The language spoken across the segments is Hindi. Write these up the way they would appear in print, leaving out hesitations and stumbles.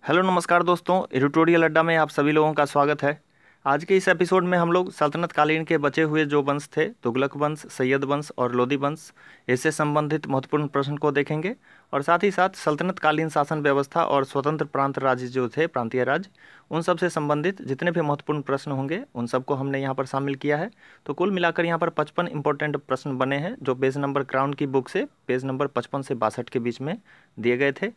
हेलो नमस्कार दोस्तों, एडिटोरियल अड्डा में आप सभी लोगों का स्वागत है। आज के इस एपिसोड में हम लोग सल्तनत कालीन के बचे हुए जो वंश थे, तुगलक वंश, सैयद वंश और लोदी वंश, इससे संबंधित महत्वपूर्ण प्रश्न को देखेंगे और साथ ही साथ सल्तनत कालीन शासन व्यवस्था और स्वतंत्र प्रांत राज्य जो थे, प्रांतीय राज्य, उन सब से संबंधित जितने भी महत्वपूर्ण प्रश्न होंगे उन सबको हमने यहाँ पर शामिल किया है। तो कुल मिलाकर यहाँ पर 55 इंपॉर्टेंट प्रश्न बने हैं जो पेज नंबर क्राउन की बुक से पेज नंबर 55 से 62 के बीच में दिए गए थे।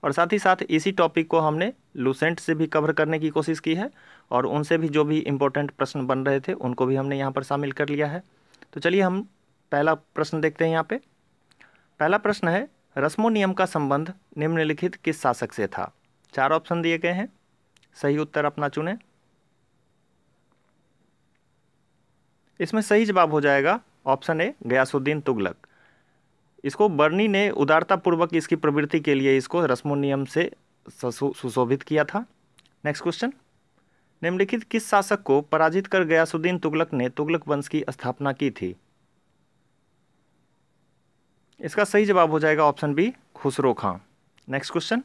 और साथ ही साथ इसी टॉपिक को हमने लूसेंट से भी कवर करने की कोशिश की है और उनसे भी जो भी इम्पोर्टेंट प्रश्न बन रहे थे उनको भी हमने यहाँ पर शामिल कर लिया है। तो चलिए हम पहला प्रश्न देखते हैं। यहाँ पे पहला प्रश्न है, रस्मो नियम का संबंध निम्नलिखित किस शासक से था? 4 ऑप्शन दिए गए हैं, सही उत्तर अपना चुनें। इसमें सही जवाब हो जाएगा ऑप्शन ए, गयासुद्दीन तुगलक। इसको बर्नी ने उदारता पूर्वक इसकी प्रवृत्ति के लिए इसको रस्मो नियम से सुशोभित किया था। नेक्स्ट क्वेश्चन, निम्नलिखित किस शासक को पराजित कर गयासुद्दीन तुगलक ने तुगलक वंश की स्थापना की थी? इसका सही जवाब हो जाएगा ऑप्शन बी, खुसरो खां। नेक्स्ट क्वेश्चन,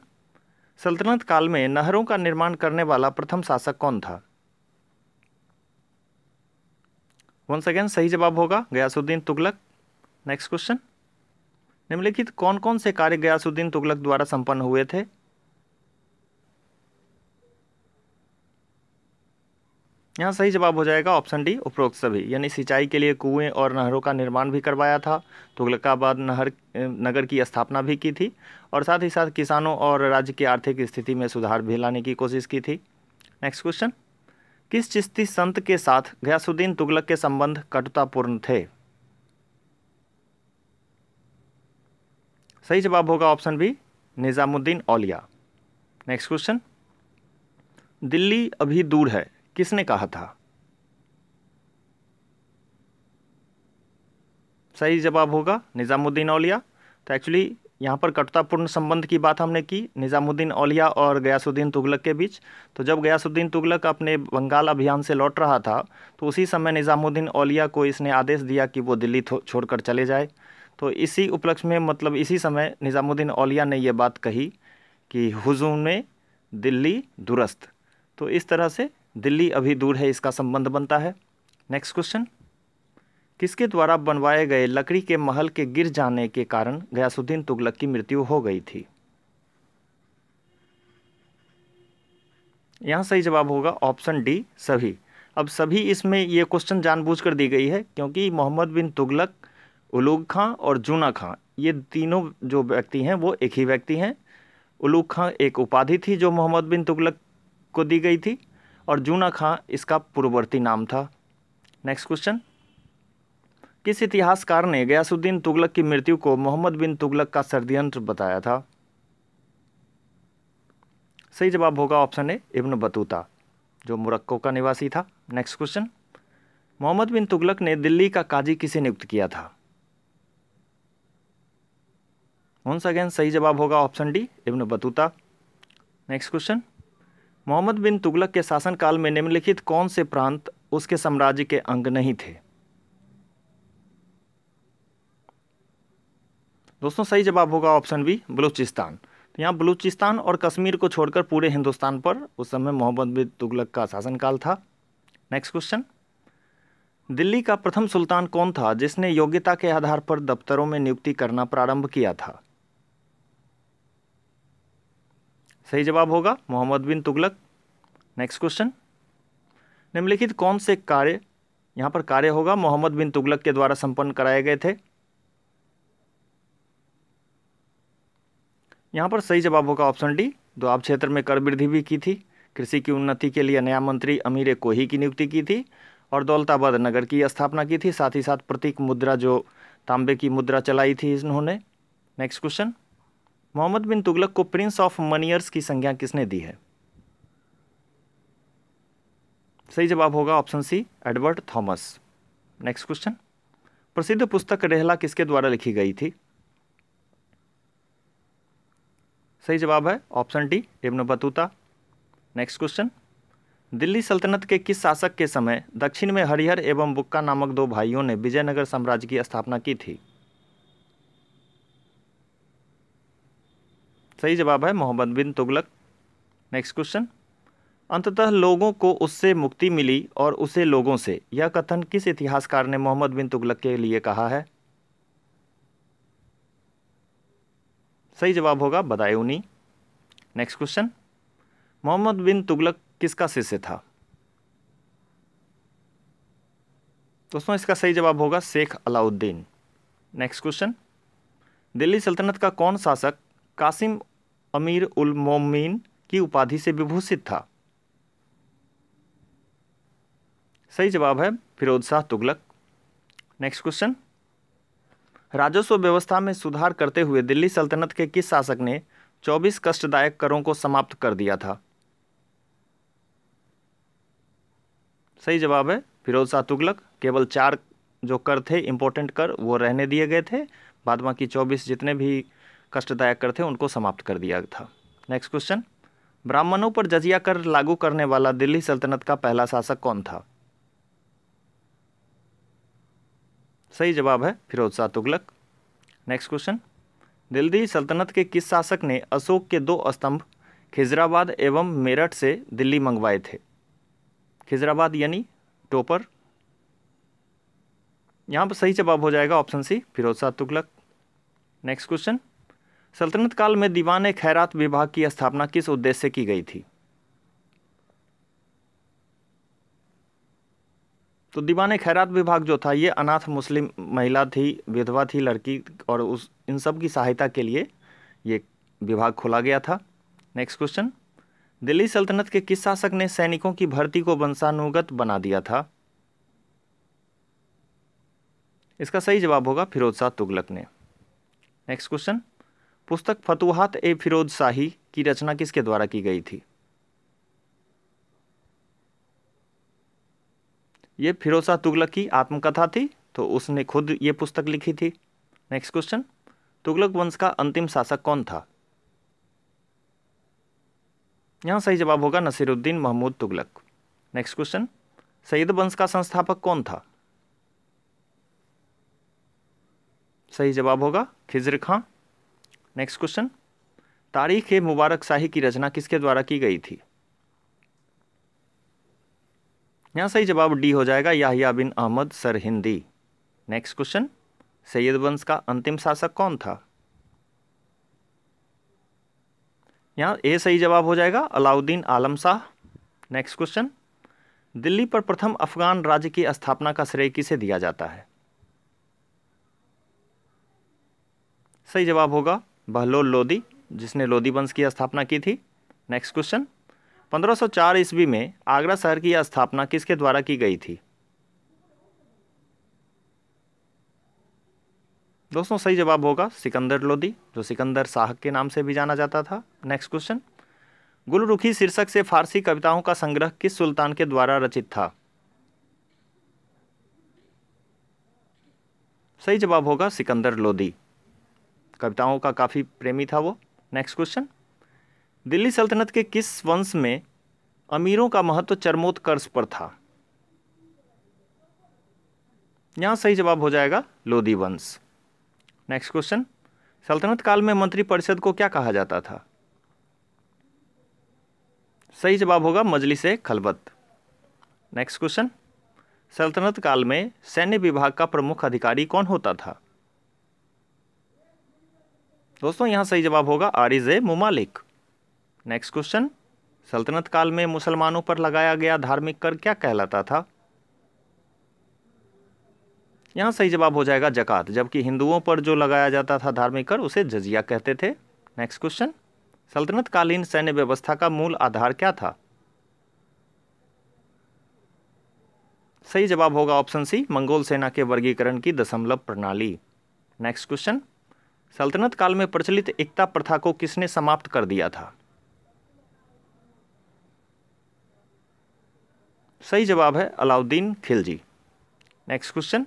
सल्तनत काल में नहरों का निर्माण करने वाला प्रथम शासक कौन था? वंस अगेन सही जवाब होगा गयासुद्दीन तुगलक। नेक्स्ट क्वेश्चन, निम्नलिखित कौन कौन से कार्य गयासुद्दीन तुगलक द्वारा संपन्न हुए थे? यहाँ सही जवाब हो जाएगा ऑप्शन डी, उपरोक्त सभी, यानी सिंचाई के लिए कुएं और नहरों का निर्माण भी करवाया था, तुगलकाबाद नगर की स्थापना भी की थी और साथ ही साथ किसानों और राज्य की आर्थिक स्थिति में सुधार भी लाने की कोशिश की थी। नेक्स्ट क्वेश्चन, किस चिश्ती संत के साथ गयासुद्दीन तुगलक के संबंध कटुतापूर्ण थे? सही जवाब होगा ऑप्शन बी, निजामुद्दीन औलिया। नेक्स्ट क्वेश्चन, दिल्ली अभी दूर है किसने कहा था? सही जवाब होगा निजामुद्दीन औलिया। तो एक्चुअली यहाँ पर कटुतापूर्ण संबंध की बात हमने की निजामुद्दीन औलिया और गयासुद्दीन तुगलक के बीच। तो जब गयासुद्दीन तुगलक अपने बंगाल अभियान से लौट रहा था तो उसी समय निजामुद्दीन औलिया को इसने आदेश दिया कि वो दिल्ली छोड़कर चले जाए। तो इसी उपलक्ष्य में, मतलब इसी समय निजामुद्दीन औलिया ने ये बात कही कि हुजूम में दिल्ली दुरस्त। तो इस तरह से दिल्ली अभी दूर है इसका संबंध बनता है। नेक्स्ट क्वेश्चन, किसके द्वारा बनवाए गए लकड़ी के महल के गिर जाने के कारण गयासुद्दीन तुगलक की मृत्यु हो गई थी? यहाँ सही जवाब होगा ऑप्शन डी, सभी। अब सभी इसमें ये क्वेश्चन जानबूझकर दी गई है क्योंकि मोहम्मद बिन तुगलक, उलूग खां और जूना खां, ये तीनों जो व्यक्ति हैं वो एक ही व्यक्ति हैं। उलूग खां एक उपाधि थी जो मोहम्मद बिन तुगलक को दी गई थी और जूना खां इसका पूर्ववर्ती नाम था। नेक्स्ट क्वेश्चन, किस इतिहासकार ने गयासुद्दीन तुगलक की मृत्यु को मोहम्मद बिन तुगलक का षड्यंत्र बताया था? सही जवाब होगा ऑप्शन ए, इब्न बतूता, जो मोरक्को का निवासी था। नेक्स्ट क्वेश्चन, मोहम्मद बिन तुगलक ने दिल्ली का काजी किसे नियुक्त किया था? वंस अगेन सही जवाब होगा option D, Ibn Battuta. Next question, Mohammad bin Tughlaq के शासनकाल में निम्नलिखित कौन से प्रांत उसके साम्राज्य के अंग नहीं थे? दोस्तों सही जवाब होगा ऑप्शन बी, बलूचिस्तान। तो यहाँ बलूचिस्तान और कश्मीर को छोड़कर पूरे हिंदुस्तान पर उस समय मोहम्मद बिन तुगलक का शासनकाल था। नेक्स्ट क्वेश्चन, दिल्ली का प्रथम सुल्तान कौन था जिसने योग्यता के आधार पर दफ्तरों में नियुक्ति करना प्रारंभ किया था? सही जवाब होगा मोहम्मद बिन तुगलक। नेक्स्ट क्वेश्चन, निम्नलिखित कौन से कार्य, यहाँ पर कार्य होगा, मोहम्मद बिन तुगलक के द्वारा संपन्न कराए गए थे? यहाँ पर सही जवाब होगा ऑप्शन डी, दोआब क्षेत्र में कर वृद्धि भी की थी, कृषि की उन्नति के लिए नया मंत्री अमीर कोही की नियुक्ति की थी और दौलताबाद नगर की स्थापना की थी। साथ ही साथ प्रतीक मुद्रा, जो तांबे की मुद्रा चलाई थी इन्होंने। नेक्स्ट क्वेश्चन, मोहम्मद बिन तुगलक को प्रिंस ऑफ मनियर्स की संज्ञा किसने दी है? सही जवाब होगा option C, Edward Thomas. Next question, प्रसिद्ध पुस्तक रेहला किसके द्वारा लिखी गई थी? सही जवाब है option D, Ibn Battuta. Next question, Delhi सल्तनत के किस शासक के समय दक्षिण में हरिहर एवं बुक्का नामक 2 भाइयों ने विजयनगर साम्राज्य की स्थापना की थी? सही जवाब है मोहम्मद बिन तुगलक। नेक्स्ट क्वेश्चन, अंततः लोगों को उससे मुक्ति मिली और उसे लोगों से, यह कथन किस इतिहासकार ने मोहम्मद बिन तुगलक के लिए कहा है? सही जवाब होगा बदायूनी। नेक्स्ट क्वेश्चन, मोहम्मद बिन तुगलक किसका शिष्य था? दोस्तों इसका सही जवाब होगा शेख अलाउद्दीन। नेक्स्ट क्वेश्चन, दिल्ली सल्तनत का कौन शासक कासिम अमीर उल मोमिन की उपाधि से विभूषित था? सही जवाब है फिरोज शाह तुगलक। नेक्स्ट क्वेश्चन, राजस्व व्यवस्था में सुधार करते हुए दिल्ली सल्तनत के किस शासक ने 24 कष्टदायक करों को समाप्त कर दिया था? सही जवाब है फिरोज शाह तुगलक। केवल 4 जो कर थे इंपॉर्टेंट कर वो रहने दिए गए थे, बाद बाकी 24 जितने भी कष्टदायक कर थे उनको समाप्त कर दिया था। नेक्स्ट क्वेश्चन, ब्राह्मणों पर जजिया कर लागू करने वाला दिल्ली सल्तनत का पहला शासक कौन था? सही जवाब है फिरोज शाह तुगलक। नेक्स्ट क्वेश्चन, दिल्ली सल्तनत के किस शासक ने अशोक के 2 स्तंभ खिजराबाद एवं मेरठ से दिल्ली मंगवाए थे? खिजराबाद यानी टोपर। यहाँ पर सही जवाब हो जाएगा option C Firoz Shah Tughlaq. Next question, सल्तनत काल में दीवान खैरात विभाग की स्थापना किस उद्देश्य से की गई थी? तो दीवान खैरात विभाग जो था ये अनाथ मुस्लिम महिला थी, विधवा थी लड़की, और उस इन सब की सहायता के लिए ये विभाग खोला गया था। नेक्स्ट क्वेश्चन, दिल्ली सल्तनत के किस शासक ने सैनिकों की भर्ती को वंशानुगत बना दिया था? इसका सही जवाब होगा फिरोज शाह तुगलक ने। नेक्स्ट क्वेश्चन, पुस्तक फतुहात ए फिरोज शाही की रचना किसके द्वारा की गई थी? ये फिरोज शाह तुगलक की आत्मकथा थी, तो उसने खुद ये पुस्तक लिखी थी। नेक्स्ट क्वेश्चन, तुगलक वंश का अंतिम शासक कौन था? यहां सही जवाब होगा नसीरुद्दीन महमूद तुगलक। नेक्स्ट क्वेश्चन, सैयद वंश का संस्थापक कौन था? सही जवाब होगा खिज्र खां। नेक्स्ट क्वेश्चन, तारीख ए मुबारक शाही की रचना किसके द्वारा की गई थी? यहां सही जवाब डी हो जाएगा याहिया बिन अहमद सरहिंदी। नेक्स्ट क्वेश्चन, सैयद वंश का अंतिम शासक कौन था? यहाँ ए सही जवाब हो जाएगा अलाउद्दीन आलम शाह। नेक्स्ट क्वेश्चन, दिल्ली पर प्रथम अफगान राज्य की स्थापना का श्रेय किसे दिया जाता है? सही जवाब होगा बहलोल लोदी, जिसने लोदी वंश की स्थापना की थी। नेक्स्ट क्वेश्चन, 1504 ईस्वी में आगरा शहर की स्थापना किसके द्वारा की गई थी? दोस्तों सही जवाब होगा सिकंदर लोदी, जो सिकंदर शाह के नाम से भी जाना जाता था। नेक्स्ट क्वेश्चन, गुलरुखी शीर्षक से फारसी कविताओं का संग्रह किस सुल्तान के द्वारा रचित था? सही जवाब होगा सिकंदर लोदी, कविताओं का काफी प्रेमी था वो। नेक्स्ट क्वेश्चन, दिल्ली सल्तनत के किस वंश में अमीरों का महत्व चरमोत्कर्ष पर था? यहां सही जवाब हो जाएगा लोदी वंश। नेक्स्ट क्वेश्चन, सल्तनत काल में मंत्रिपरिषद को क्या कहा जाता था? सही जवाब होगा मजलिस-ए खलबत। नेक्स्ट क्वेश्चन, सल्तनत काल में सैन्य विभाग का प्रमुख अधिकारी कौन होता था? दोस्तों यहां सही जवाब होगा आरिज-ए-मुमालिक। नेक्स्ट क्वेश्चन, सल्तनत काल में मुसलमानों पर लगाया गया धार्मिक कर क्या कहलाता था? यहां सही जवाब हो जाएगा जकात, जबकि हिंदुओं पर जो लगाया जाता था धार्मिक कर उसे जजिया कहते थे। नेक्स्ट क्वेश्चन, सल्तनत कालीन सैन्य व्यवस्था का मूल आधार क्या था? सही जवाब होगा ऑप्शन सी मंगोल सेना के वर्गीकरण की दशमलव प्रणाली। नेक्स्ट क्वेश्चन, सल्तनत काल में प्रचलित इक्ता प्रथा को किसने समाप्त कर दिया था? सही जवाब है अलाउद्दीन खिलजी। नेक्स्ट क्वेश्चन,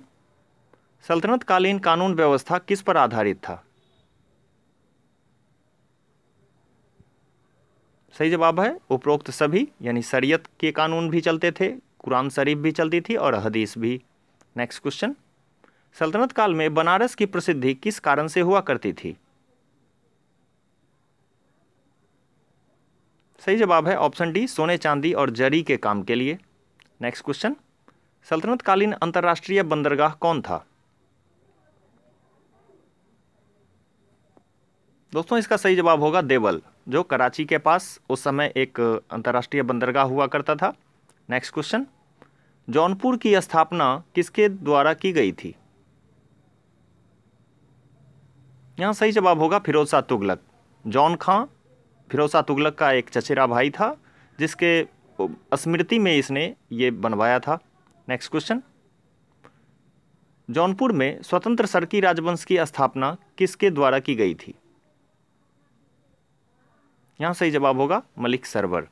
सल्तनत कालीन कानून व्यवस्था किस पर आधारित था? सही जवाब है उपरोक्त सभी, यानी शरीयत के कानून भी चलते थे, कुरान शरीफ भी चलती थी और हदीस भी। नेक्स्ट क्वेश्चन, सल्तनत काल में बनारस की प्रसिद्धि किस कारण से हुआ करती थी? सही जवाब है ऑप्शन डी, सोने चांदी और जरी के काम के लिए। नेक्स्ट क्वेश्चन, सल्तनत कालीन अंतर्राष्ट्रीय बंदरगाह कौन था? दोस्तों इसका सही जवाब होगा देवल, जो कराची के पास उस समय एक अंतर्राष्ट्रीय बंदरगाह हुआ करता था। नेक्स्ट क्वेश्चन, जौनपुर की स्थापना किसके द्वारा की गई थी? यहाँ सही जवाब होगा फिरोज शाह तुगलक। जॉन खां फिरोज शाह तुगलक का एक चचेरा भाई था, जिसके स्मृति में इसने ये बनवाया था। नेक्स्ट क्वेश्चन, जौनपुर में स्वतंत्र सरकी राजवंश की स्थापना किसके द्वारा की गई थी? यहाँ सही जवाब होगा मलिक सरवर।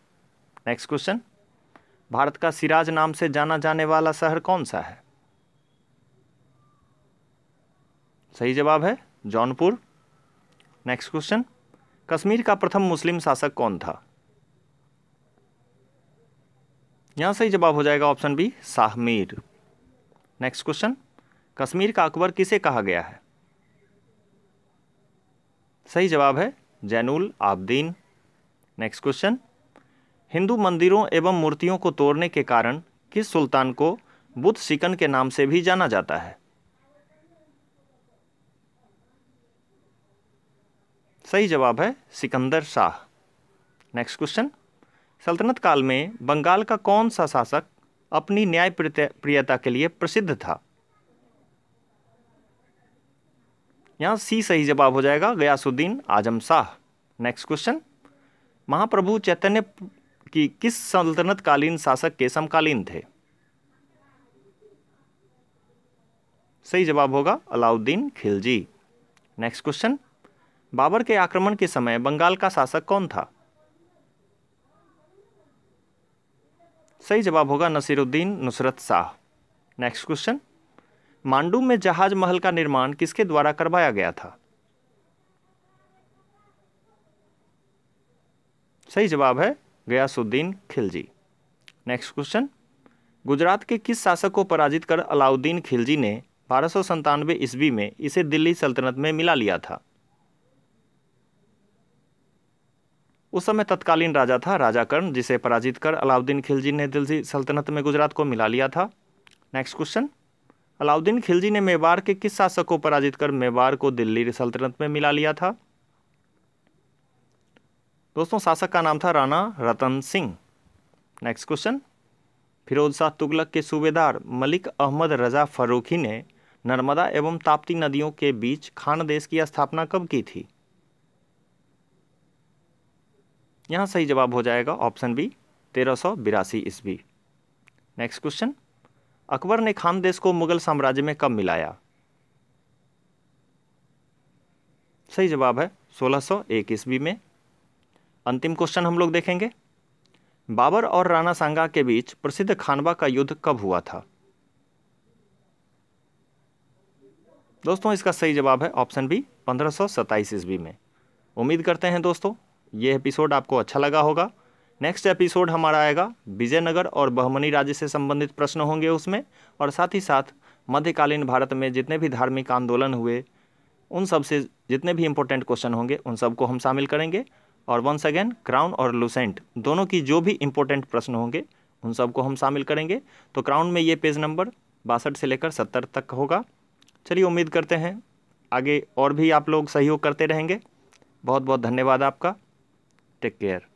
नेक्स्ट क्वेश्चन, भारत का सिराज नाम से जाना जाने वाला शहर कौन सा है? सही जवाब है जौनपुर। नेक्स्ट क्वेश्चन, कश्मीर का प्रथम मुस्लिम शासक कौन था? यहाँ सही जवाब हो जाएगा option B, Shah Mir. Next question, Kashmir का अकबर किसे कहा गया है? सही जवाब है जैनुल आबदीन। नेक्स्ट क्वेश्चन, हिंदू मंदिरों एवं मूर्तियों को तोड़ने के कारण किस सुल्तान को बुत शिकन के नाम से भी जाना जाता है? सही जवाब है सिकंदर शाह। नेक्स्ट क्वेश्चन, सल्तनत काल में बंगाल का कौन सा शासक अपनी न्याय प्रियता के लिए प्रसिद्ध था? यहां सी सही जवाब हो जाएगा गयासुद्दीन आजम शाह। नेक्स्ट क्वेश्चन, महाप्रभु चैतन्य की किस सल्तनत कालीन शासक के समकालीन थे? सही जवाब होगा अलाउद्दीन खिलजी। नेक्स्ट क्वेश्चन, बाबर के आक्रमण के समय बंगाल का शासक कौन था? सही जवाब होगा नसीरुद्दीन नुसरत शाह। नेक्स्ट क्वेश्चन, मांडू में जहाज महल का निर्माण किसके द्वारा करवाया गया था? सही जवाब है गयासुद्दीन खिलजी। नेक्स्ट क्वेश्चन, गुजरात के किस शासक को पराजित कर अलाउद्दीन खिलजी ने 1297 ईस्वी में इसे दिल्ली सल्तनत में मिला लिया था? उस समय तत्कालीन राजा था राजा कर्ण, जिसे पराजित कर अलाउद्दीन खिलजी ने दिल्ली सल्तनत में गुजरात को मिला लिया था। नेक्स्ट क्वेश्चन, अलाउद्दीन खिलजी ने मेवाड़ के किस शासक को पराजित कर मेवाड़ को दिल्ली सल्तनत में मिला लिया था? दोस्तों शासक का नाम था राणा रतन सिंह। नेक्स्ट क्वेश्चन, फिरोज शाह तुगलक के सूबेदार मलिक अहमद रजा फर्रुखी ने नर्मदा एवं ताप्ती नदियों के बीच खानदेश की स्थापना कब की थी? यहाँ सही जवाब हो जाएगा ऑप्शन बी, 1382 ईस्वी। नेक्स्ट क्वेश्चन, अकबर ने खानदेश को मुगल साम्राज्य में कब मिलाया? सही जवाब है 1601 ईस्वी में। अंतिम क्वेश्चन हम लोग देखेंगे, बाबर और राणा सांगा के बीच प्रसिद्ध खानवा का युद्ध कब हुआ था? दोस्तों इसका सही जवाब है ऑप्शन बी, 1527 ईस्वी में। उम्मीद करते हैं दोस्तों ये एपिसोड आपको अच्छा लगा होगा। नेक्स्ट एपिसोड हमारा आएगा विजयनगर और बहमनी राज्य से संबंधित प्रश्न होंगे उसमें, और साथ ही साथ मध्यकालीन भारत में जितने भी धार्मिक आंदोलन हुए उन सब से जितने भी इंपॉर्टेंट क्वेश्चन होंगे उन सबको हम शामिल करेंगे। और वंस अगेन क्राउन और लुसेंट दोनों की जो भी इंपॉर्टेंट प्रश्न होंगे उन सबको हम शामिल करेंगे। तो क्राउन में ये पेज नंबर 62 से लेकर 70 तक होगा। चलिए उम्मीद करते हैं आगे और भी आप लोग सहयोग करते रहेंगे। बहुत बहुत धन्यवाद आपका। Take care.